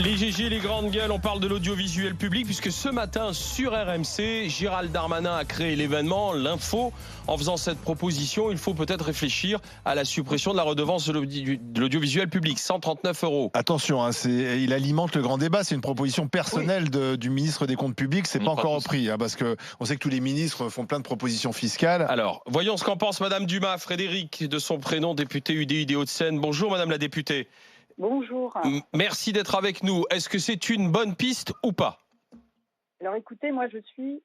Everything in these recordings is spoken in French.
Les GG, les grandes gueules, on parle de l'audiovisuel public puisque ce matin sur RMC, Gérald Darmanin a créé l'événement, l'info. En faisant cette proposition, il faut peut-être réfléchir à la suppression de la redevance de l'audiovisuel public, 139 €. Attention, il alimente le grand débat. C'est une proposition personnelle du ministre des Comptes publics. C'est pas encore repris, parce que on sait que tous les ministres font plein de propositions fiscales. Alors, voyons ce qu'en pense Madame Dumas, Frédéric, de son prénom, députée UDI des Hauts-de-Seine. Bonjour Madame la députée. Bonjour. Merci d'être avec nous. Est-ce que c'est une bonne piste ou pas? Alors écoutez, moi je suis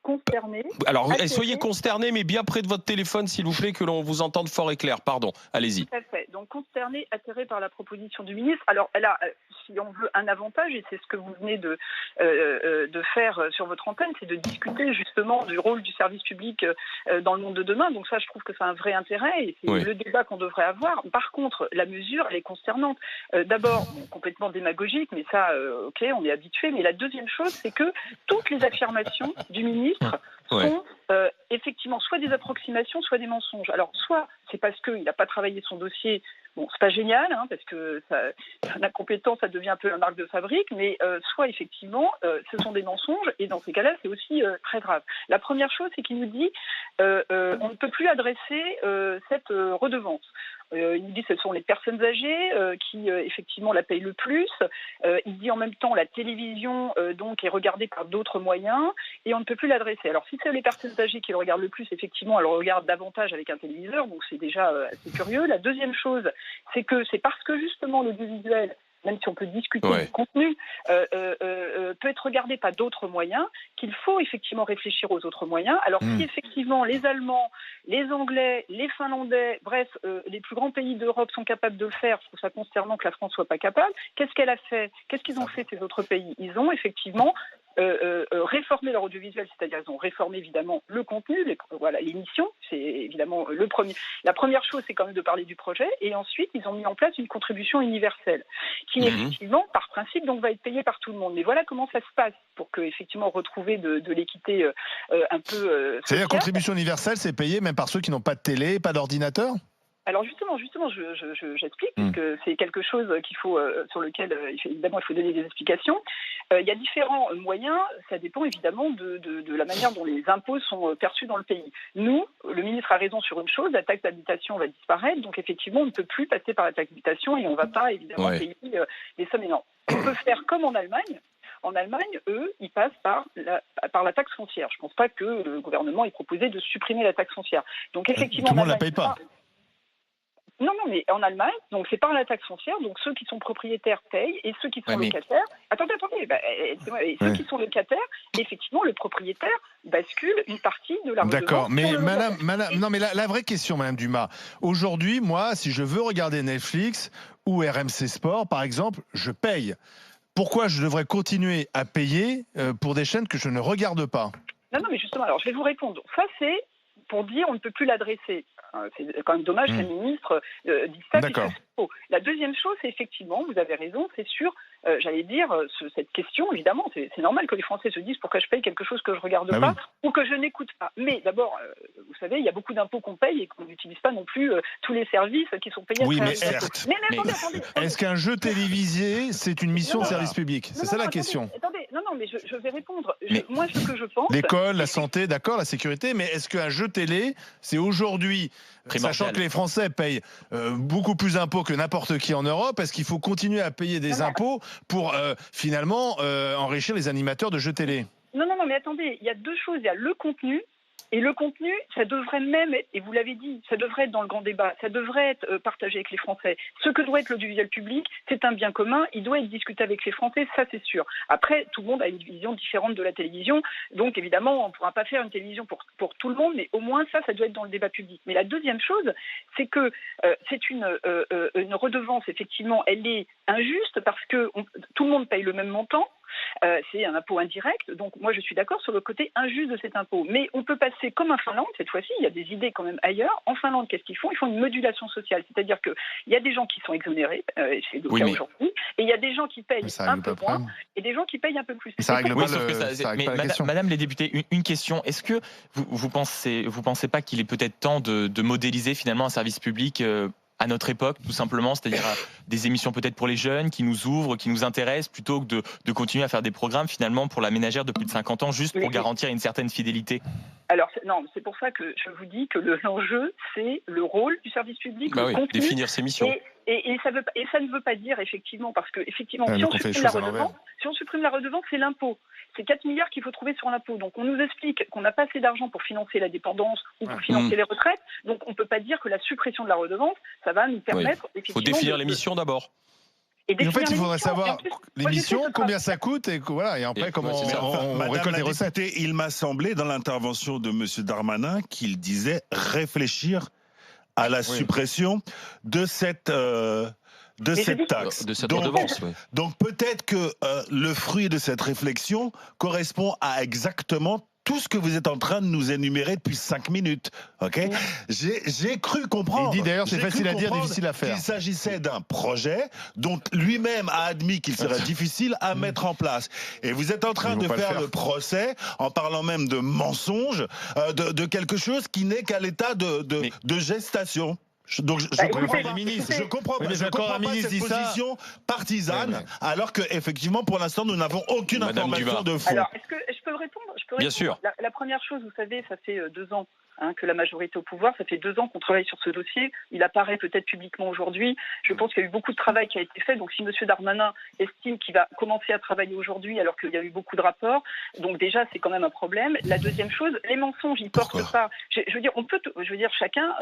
consternée. Alors soyez consternés, mais bien près de votre téléphone, s'il vous plaît, que l'on vous entende fort et clair. Pardon, allez-y. Tout à fait. Donc consternée, atterrée par la proposition du ministre. Alors elle a, si on veut, un avantage, et c'est ce que vous venez de faire sur votre antenne, c'est de discuter justement du rôle du service public dans le monde de demain. Donc ça, je trouve que c'est un vrai intérêt, et c'est le débat qu'on devrait avoir. Par contre, la mesure, elle est consternante. D'abord, complètement démagogique, mais ça, ok, on est habitué. Mais la deuxième chose, c'est que toutes les affirmations du ministre sont effectivement soit des approximations, soit des mensonges. Alors, soit c'est parce qu'il n'a pas travaillé son dossier. Bon, c'est pas génial, parce que l'incompétence, ça devient un peu la marque de fabrique, mais soit effectivement, ce sont des mensonges, et dans ces cas-là, c'est aussi très grave. La première chose, c'est qu'il nous dit on ne peut plus adresser cette redevance. Il nous dit que ce sont les personnes âgées qui effectivement la payent le plus. Il dit en même temps la télévision donc est regardée par d'autres moyens et on ne peut plus l'adresser. Alors si c'est les personnes âgées qui le regardent le plus, effectivement, elles le regardent davantage avec un téléviseur, donc c'est déjà assez curieux. La deuxième chose, c'est que c'est parce que justement l'audiovisuel, même si on peut discuter du contenu, peut être regardé par d'autres moyens, qu'il faut effectivement réfléchir aux autres moyens. Alors si effectivement les Allemands, les Anglais, les Finlandais, bref, les plus grands pays d'Europe sont capables de le faire, je trouve ça consternant que la France soit pas capable. Qu'est-ce qu'elle a fait? Qu'est-ce qu'ils ont fait ces autres pays? Ils ont effectivement réformer leur audiovisuel, c'est-à-dire ils ont réformé évidemment le contenu, l'émission, c'est évidemment la première chose, c'est quand même de parler du projet, et ensuite ils ont mis en place une contribution universelle qui effectivement par principe donc va être payée par tout le monde. Mais voilà comment ça se passe pour que effectivement retrouver de l'équité un peu c'est-à-dire contribution universelle, c'est payé même par ceux qui n'ont pas de télé, pas d'ordinateur? Alors justement, j'explique, puisque c'est quelque chose sur lequel évidemment il faut donner des explications. Il y a différents moyens, ça dépend évidemment de la manière dont les impôts sont perçus dans le pays. Nous, le ministre a raison sur une chose, la taxe d'habitation va disparaître, donc effectivement on ne peut plus passer par la taxe d'habitation et on ne va pas évidemment payer des sommes énormes. On peut faire comme en Allemagne. En Allemagne, eux, ils passent par la taxe foncière. Je ne pense pas que le gouvernement ait proposé de supprimer la taxe foncière. Donc effectivement, tout le monde ne la paye pas. Non, mais en Allemagne, donc c'est par la taxe foncière, donc ceux qui sont propriétaires payent et ceux qui sont locataires. Attendez, ceux qui sont locataires, effectivement, le propriétaire bascule une partie de la redevance. D'accord, mais mais la vraie question, Madame Dumas, aujourd'hui, moi, si je veux regarder Netflix ou RMC Sport, par exemple, je paye. Pourquoi je devrais continuer à payer pour des chaînes que je ne regarde pas? Non, mais justement, alors je vais vous répondre. Ça, c'est pour dire on ne peut plus l'adresser. C'est quand même dommage que le ministre dise ça. La deuxième chose, c'est effectivement, vous avez raison, c'est sûr, cette question, évidemment, c'est normal que les Français se disent pourquoi je paye quelque chose que je ne regarde pas ou que je n'écoute pas. Mais d'abord, vous savez, il y a beaucoup d'impôts qu'on paye et qu'on n'utilise pas non plus tous les services qui sont payés. Oui, mais certes. Mais attendez. Est-ce qu'un jeu télévisé, c'est une mission de service public? C'est ça la question. Attendez, mais je vais répondre. Moi, ce que je pense... L'école, la santé, d'accord, la sécurité, mais est-ce qu'un jeu télé, c'est aujourd'hui, sachant que les Français payent beaucoup plus d'impôts que n'importe qui en Europe, est-ce qu'il faut continuer à payer des impôts pour finalement enrichir les animateurs de jeux télé? Non, mais attendez, il y a deux choses. Il y a le contenu. Et le contenu, ça devrait même être, et vous l'avez dit, ça devrait être dans le grand débat, ça devrait être partagé avec les Français. Ce que doit être l'audiovisuel public, c'est un bien commun, il doit être discuté avec les Français, ça c'est sûr. Après, tout le monde a une vision différente de la télévision, donc évidemment, on ne pourra pas faire une télévision pour tout le monde, mais au moins ça doit être dans le débat public. Mais la deuxième chose, c'est que c'est une redevance, effectivement, elle est injuste parce que tout le monde paye le même montant. C'est un impôt indirect, donc moi je suis d'accord sur le côté injuste de cet impôt. Mais on peut passer comme en Finlande, cette fois-ci, il y a des idées quand même ailleurs. En Finlande, qu'est-ce qu'ils font? Ils font une modulation sociale, c'est-à-dire qu'il y a des gens qui sont exonérés, c'est le cas aujourd'hui, et il y a des gens qui payent un peu moins, et des gens qui payent un peu plus. Ça règle pas la question. Madame les députés, une question. Est-ce que vous pensez pas qu'il est peut-être temps de modéliser finalement un service public à notre époque, tout simplement, c'est-à-dire des émissions peut-être pour les jeunes qui nous ouvrent, qui nous intéressent, plutôt que de continuer à faire des programmes finalement pour la ménagère de plus de 50 ans, juste pour garantir une certaine fidélité? Alors, non, c'est pour ça que je vous dis que l'enjeu, c'est le rôle du service public, le contenu, définir ses missions. Et ça ne veut pas dire, effectivement, parce que, effectivement, si on supprime la redevance, c'est l'impôt. C'est 4 milliards qu'il faut trouver sur l'impôt. Donc, on nous explique qu'on n'a pas assez d'argent pour financer la dépendance ou pour financer les retraites. Donc, on ne peut pas dire que la suppression de la redevance, ça va nous permettre, effectivement... Il faut définir les missions d'abord. Et en fait, il faudrait savoir l'émission, combien ça coûte, et voilà, et après, comment on récolte les recettes. Il m'a semblé, dans l'intervention de M. Darmanin, qu'il disait réfléchir à la suppression de cette taxe. De cette redevance, donc peut-être que le fruit de cette réflexion correspond à exactement tout ce que vous êtes en train de nous énumérer depuis 5 minutes. Okay, j'ai cru comprendre. Il dit d'ailleurs, c'est facile à dire, difficile à faire. Il s'agissait d'un projet dont lui-même a admis qu'il serait difficile à mettre en place. Et vous êtes en train de faire le procès, en parlant même de mensonge, de quelque chose qui n'est qu'à l'état de gestation. Donc je comprends pas cette position partisane, alors que effectivement pour l'instant nous n'avons aucune information de fond. Alors est-ce que je peux répondre? Bien sûr. La première chose, vous savez, ça fait 2 ans que la majorité au pouvoir, ça fait 2 ans qu'on travaille sur ce dossier. Il apparaît peut-être publiquement aujourd'hui. Je pense qu'il y a eu beaucoup de travail qui a été fait. Donc si M. Darmanin estime qu'il va commencer à travailler aujourd'hui alors qu'il y a eu beaucoup de rapports, donc déjà c'est quand même un problème. La deuxième chose, les mensonges, ils portent pas. Je veux dire, chacun,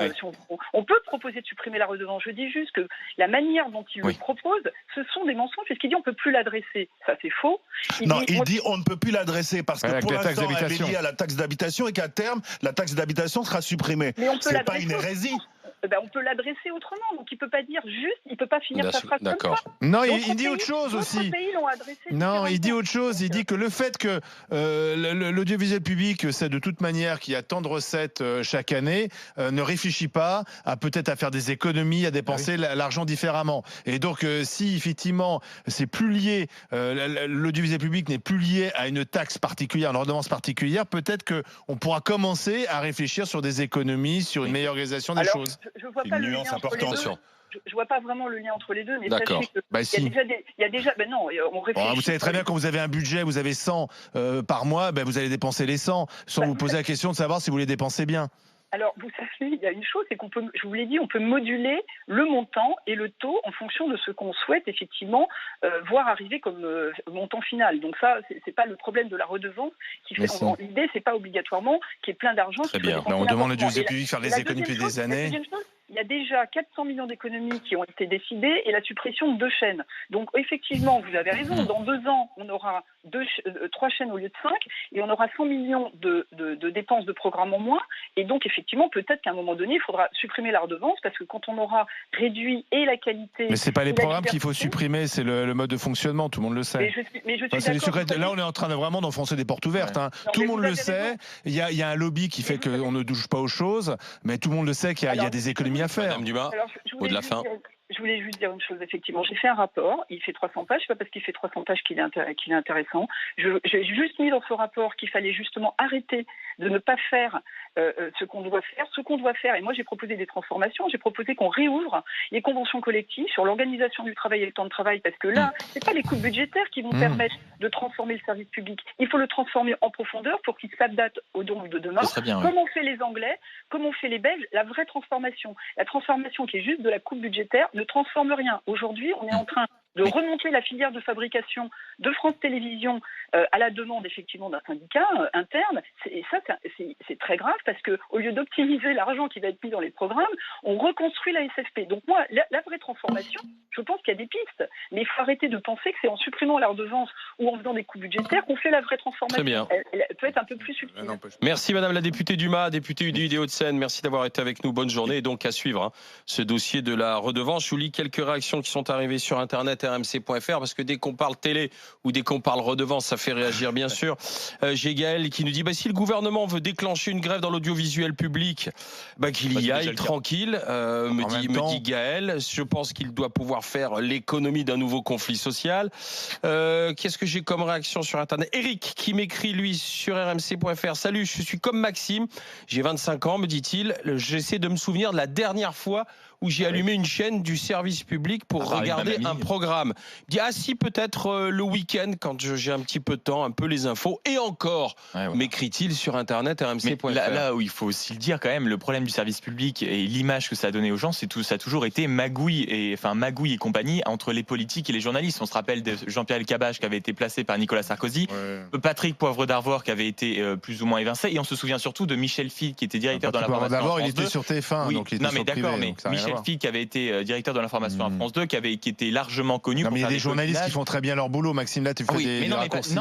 on peut proposer de supprimer la redevance. Je dis juste que la manière dont il le propose, ce sont des mensonges, puisqu'il dit on ne peut plus l'adresser. Ça c'est faux. Il dit on ne peut plus l'adresser parce que pour l'instant elle est liée à la taxe d'habitation et qu'à terme la taxe d'habitation sera supprimée. C'est pas une hérésie. On peut l'adresser autrement. Donc il peut pas dire juste, il peut pas finir sa phrase comme ça. Non, il dit autre chose aussi. Non, il dit autre chose. Il dit que le fait que l'audiovisuel public sait de toute manière qu'il y a tant de recettes chaque année, ne réfléchit pas à peut-être à faire des économies, à dépenser l'argent différemment. Et donc si effectivement c'est plus lié, l'audiovisuel public n'est plus lié à une taxe particulière, une redevance particulière, peut-être que on pourra commencer à réfléchir sur des économies, sur une meilleure organisation des choses. Je vois pas le lien entre les deux. Je vois pas vraiment le lien entre les deux, mais sachez que il y a déjà non, on réfléchit. Vous savez très bien, quand vous avez un budget, vous avez 100 par mois, vous allez dépenser les 100 sans vous poser la question de savoir si vous les dépensez bien. Alors, vous savez, il y a une chose, c'est qu'on peut, je vous l'ai dit, on peut moduler le montant et le taux en fonction de ce qu'on souhaite effectivement voir arriver comme montant final. Donc ça, c'est pas le problème de la redevance qui fait. L'idée, c'est pas obligatoirement qu'il y ait plein d'argent. Très bien. On demande au l'audiovisuel public de faire des économies depuis des années. Il y a déjà 400 millions d'économies qui ont été décidées et la suppression de 2 chaînes. Donc effectivement, vous avez raison, dans 2 ans, on aura 3 chaînes au lieu de 5 et on aura 100 millions de dépenses de programme en moins. Et donc effectivement, peut-être qu'à un moment donné, il faudra supprimer la redevance parce que quand on aura réduit et la qualité... Mais c'est pas les programmes qu'il faut supprimer, c'est le mode de fonctionnement, tout le monde le sait. Mais je suis là, on est en train de vraiment d'enfoncer des portes ouvertes. Non, tout le monde le sait. Il y a un lobby qui fait qu'on ne touche pas aux choses, mais tout le monde le sait qu'il y a des économies à faire. Madame Dumas, au de la fin. Je voulais juste dire une chose, effectivement. J'ai fait un rapport, il fait 300 pages, c'est pas parce qu'il fait 300 pages qu'il est intéressant. J'ai juste mis dans ce rapport qu'il fallait justement arrêter de ne pas faire ce qu'on doit faire. Et moi, j'ai proposé des transformations. J'ai proposé qu'on réouvre les conventions collectives sur l'organisation du travail et le temps de travail, parce que là, c'est pas les coupes budgétaires qui vont permettre de transformer le service public. Il faut le transformer en profondeur pour qu'il s'adapte aux dons de demain. Comme ont fait les Anglais, comme ont fait les Belges, la vraie transformation. La transformation qui est juste de la coupe budgétaire ne transforme rien. Aujourd'hui, on est en train de remonter la filière de fabrication de France Télévisions à la demande effectivement d'un syndicat interne. Et ça, c'est très grave parce que au lieu d'optimiser l'argent qui va être mis dans les programmes, on reconstruit la SFP. Donc moi, la vraie transformation, je pense qu'il y a des pistes, mais il faut arrêter de penser que c'est en supprimant la redevance ou en faisant des coûts budgétaires qu'on fait la vraie transformation. Très bien. Elle peut être un peu plus subtile. Merci Madame la députée Dumas, députée UDI des Hauts-de-Seine. Merci d'avoir été avec nous. Bonne journée. Et donc à suivre ce dossier de la redevance. Je vous lis quelques réactions qui sont arrivées sur Internet rmc.fr parce que dès qu'on parle télé ou dès qu'on parle redevance, ça fait réagir bien sûr. J'ai Gaël qui nous dit si le gouvernement veut déclencher une grève dans l'audiovisuel public, qu'il y aille tranquille. Me dit Gaël. Je pense qu'il doit pouvoir faire l'économie d'un nouveau conflit social. Qu'est-ce que j'ai comme réaction sur Internet? Eric qui m'écrit lui sur rmc.fr. Salut, je suis comme Maxime, j'ai 25 ans, me dit-il. J'essaie de me souvenir de la dernière fois où j'ai allumé une chaîne du service public pour regarder un programme. Il dit, si, peut-être le week-end, quand j'ai un petit peu de temps, un peu les infos. Et encore, m'écrit-il sur Internet, rmc.fr. Là où il faut aussi le dire quand même, le problème du service public et l'image que ça a donné aux gens, ça a toujours été magouille et compagnie entre les politiques et les journalistes. On se rappelle de Jean-Pierre Elkabbach qui avait été placé par Nicolas Sarkozy, Patrick Poivre d'Arvor qui avait été plus ou moins évincé, et on se souvient surtout de Michel Field qui était directeur de l'information à France 2. Il était sur TF1, donc il était sur d'accord, privé, mais Michel Field qui avait été directeur de l'information à France 2, qui était largement connu. Non, mais il y a des journalistes qui font très bien leur boulot, Maxime. Là, tu fais des raccourcis.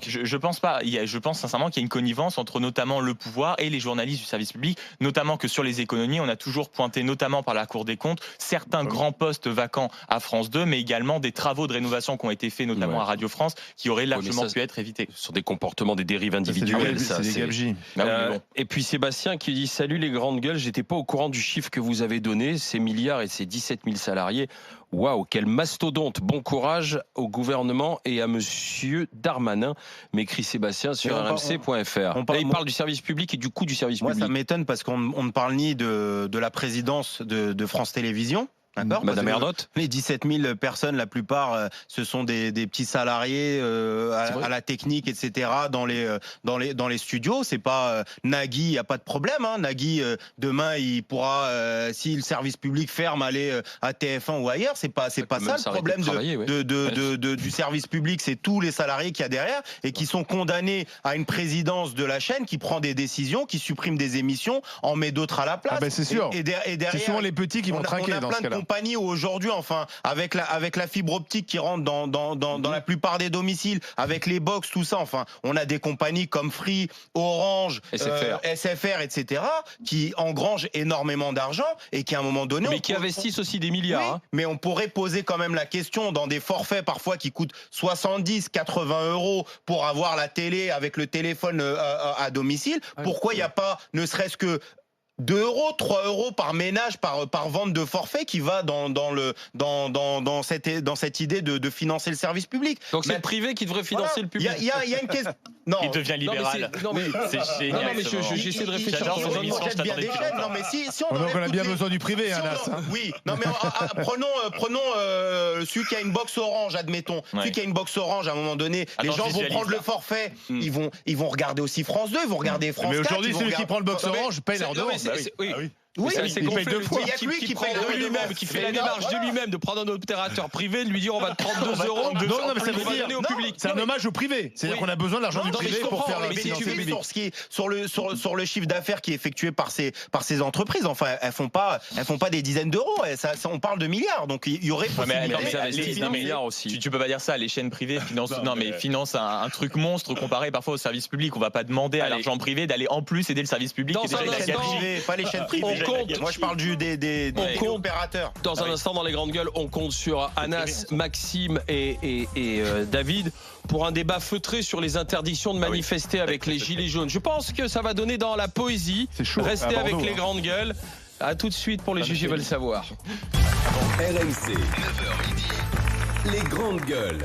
Je pense pas. Je pense sincèrement qu'il y a une connivence entre notamment le pouvoir et les journalistes du service public, notamment que sur les économies, on a toujours pointé, notamment par la Cour des comptes, certains grands postes vacants à France 2, mais également des travaux de rénovation qui ont été faits, notamment à Radio France, qui auraient largement pu être évités. Sur des comportements, des dérives individuelles, c'est des gabegies. Et puis Sébastien qui dit: salut les grandes gueules, j'étais pas au courant du chiffre que vous avez donné, ces milliards et ces 17 000 salariés. Waouh, quel mastodonte. Bon courage au gouvernement et à monsieur Darmanin, m'écrit Sébastien sur rmc.fr. Il parle du service public et du coût du service public. Moi, ça m'étonne parce qu'on ne parle ni de la présidence de France Télévisions. Madame Ernotte. Les 17 000 personnes, la plupart, ce sont des petits salariés à la technique, etc. Dans les studios. C'est pas Nagui, il y a pas de problème. Nagui, demain, il pourra, si le service public ferme, aller à TF1 ou ailleurs. C'est pas ça le problème du service public. C'est tous les salariés qu'il y a derrière et qui sont condamnés à une présidence de la chaîne qui prend des décisions, qui supprime des émissions, en met d'autres à la place. C'est sûr. Et derrière, c'est souvent les petits qui vont trinquer dans ce cas-là. Compagnie où aujourd'hui, avec la fibre optique qui rentre dans la plupart des domiciles, avec les box, tout ça, on a des compagnies comme Free, Orange, SFR, etc., qui engrangent énormément d'argent et qui à un moment donné... Mais qui investissent aussi des milliards. Oui, mais on pourrait poser quand même la question dans des forfaits parfois qui coûtent 70, 80 € pour avoir la télé avec le téléphone à domicile. Pourquoi il n'y a pas, ne serait-ce que 2 €, 3 € par ménage, par vente de forfait qui va dans cette idée de financer le service public. Donc c'est le privé qui devrait financer le public. Il y a une question. Non. Il devient libéral. C'est génial. Non, mais j'essaie de réfléchir. Non, mais si on donc on a bien besoin du privé, Anas. Oui. Non, mais prenons celui qui a une box Orange, admettons. Celui qui a une box Orange, à un moment donné, les gens vont prendre le forfait. Ils vont regarder aussi France 2, ils vont regarder France 4. Mais aujourd'hui, celui qui prend le box Orange paye leur dose. Oui, c'est il paye deux fois. Il y a lui qui paye de lui-même, qui fait la démarche de lui-même de prendre un opérateur privé, de lui dire on va te prendre 2 €. Non, mais ça veut donner au public. C'est un hommage au privé. C'est-à-dire qu'on a besoin de l'argent du privé pour faire la financer public. Sur le chiffre d'affaires qui est effectué par ces entreprises, elles font pas des dizaines d'euros. On parle de milliards. Donc il y aurait possibilité des milliards aussi. Tu peux pas dire ça. Les chaînes privées financent un truc monstre comparé parfois au service public. On va pas demander à l'argent privé d'aller en plus aider le service public. Pas les chaînes privées. Moi, je parle des opérateurs. Dans un instant, dans les grandes gueules, on compte sur Anas, Maxime et David pour un débat feutré sur les interdictions de manifester avec les gilets jaunes. Je pense que ça va donner dans la poésie. C'est chaud. Restez avec les grandes gueules. À tout de suite pour les GG veulent savoir. RMC, 9h midi, les grandes gueules.